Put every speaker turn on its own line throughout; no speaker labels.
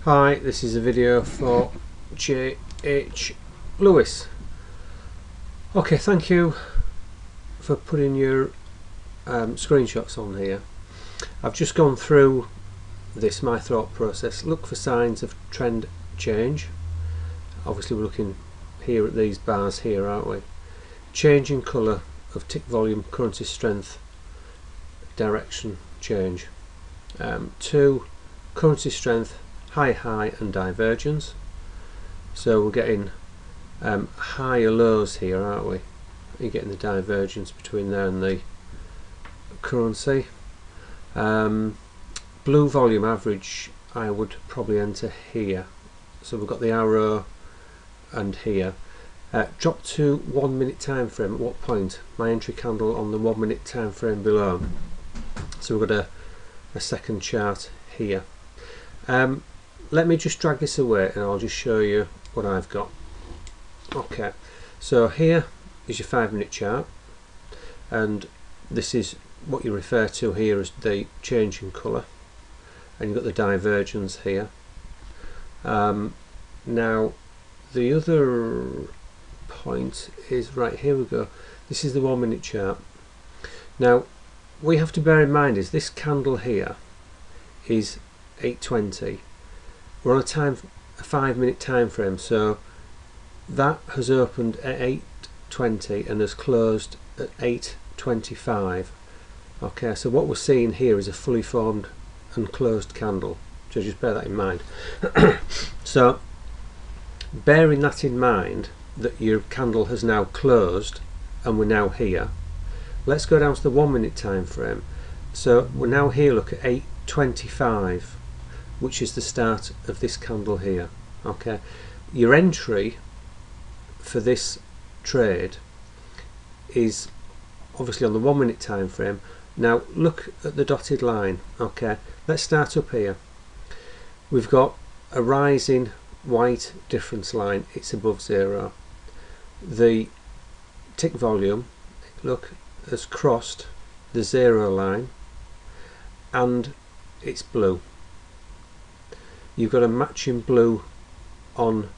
Hi, this is a video for J.H. Lewis. Okay, thank you for putting your screenshots on here. I've just gone through this my thought process. Look for signs of trend change. Obviously we're looking here at these bars here, aren't we? Change in colour of tick volume, currency strength, direction change. 2. Currency strength, high and divergence. So we're getting higher lows here, aren't we? You're getting the divergence between there and the currency. Blue volume average I would probably enter here. So we've got the arrow and here. Drop to 1 minute time frame. At what point? My entry candle on the 1 minute time frame below. So we've got a second chart here. Let me just drag this away and I'll just show you what I've got. Okay, so here is your 5 minute chart, and this is what you refer to here as the change in colour, and you've got the divergence here. Now the other point is right here we go. This is the 1 minute chart. Now we have to bear in mind is this candle here is 8:20. We're on a 5 minute time frame, so that has opened at 8:20 and has closed at 8:25. Okay, so what we're seeing here is a fully formed and closed candle, so just bear that in mind. So bearing that in mind, that your candle has now closed and we're now here, let's go down to the 1 minute time frame. So we're now here, look at 8:25, which is the start of this candle here. Okay, your entry for this trade is obviously on the 1 minute time frame. Now look at the dotted line. Okay, let's start up here. We've got a rising white difference line, it's above zero. The tick volume, look, has crossed the zero line and it's blue. You've got a matching blue on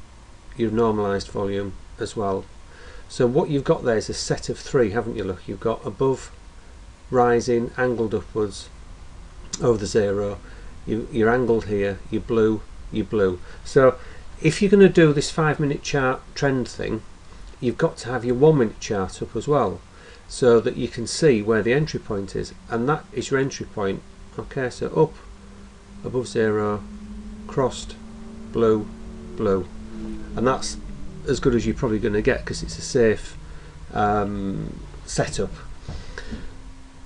your normalized volume as well. So what you've got there is a set of three, haven't you? Look, you've got above, rising, angled upwards over the zero. You're angled here, you're blue, you're blue. So if you're going to do this 5 minute chart trend thing, you've got to have your 1 minute chart up as well, so that you can see where the entry point is, and that is your entry point. Okay, so up, above zero, crossed, blue, blue, and that's as good as you're probably going to get because it's a safe setup.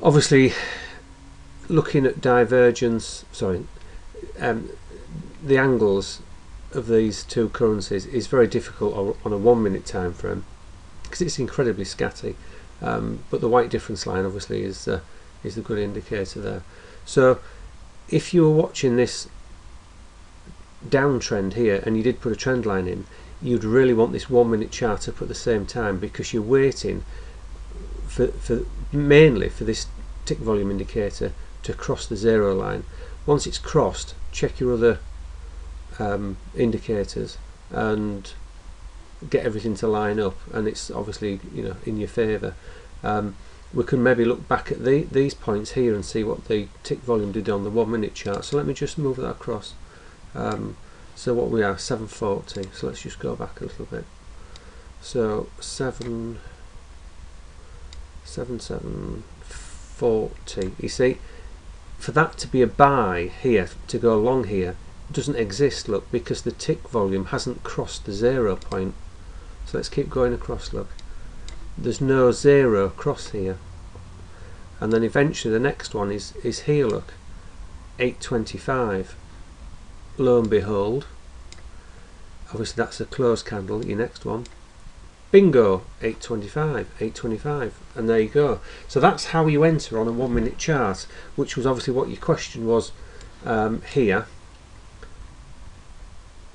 Obviously looking at divergence, the angles of these two currencies is very difficult on a 1 minute time frame because it's incredibly scatty, but the white difference line obviously is the good indicator there. So if you were watching this downtrend here and you did put a trend line in, you'd really want this 1 minute chart up at the same time, because you're waiting for mainly for this tick volume indicator to cross the zero line. Once it's crossed, check your other indicators and get everything to line up, and it's obviously, you know, in your favour. We can maybe look back at these points here and see what the tick volume did on the 1 minute chart. So let me just move that across. So what we are, 740, so let's just go back a little bit. So 740, you see, for that to be a buy here, to go long here, doesn't exist, look, because the tick volume hasn't crossed the zero point. So let's keep going across, look, there's no zero across here, and then eventually the next one is here, look, 8:25. Lo and behold, obviously that's a closed candle, your next one, bingo, 8:25, and there you go. So that's how you enter on a 1 minute chart, which was obviously what your question was.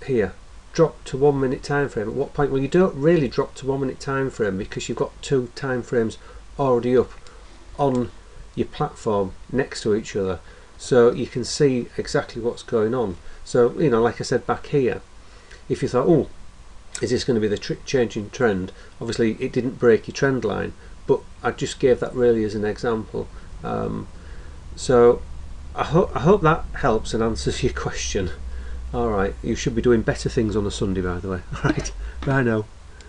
Here, drop to 1 minute time frame. At what point? Well, you don't really drop to 1 minute time frame because you've got two time frames already up on your platform next to each other. so you can see exactly what's going on. So like I said back here, if you thought, oh, is this going to be the changing trend, obviously it didn't break your trend line, but I just gave that really as an example. So I hope that helps and answers your question. Alright, you should be doing better things on a Sunday, by the way. Alright, bye now.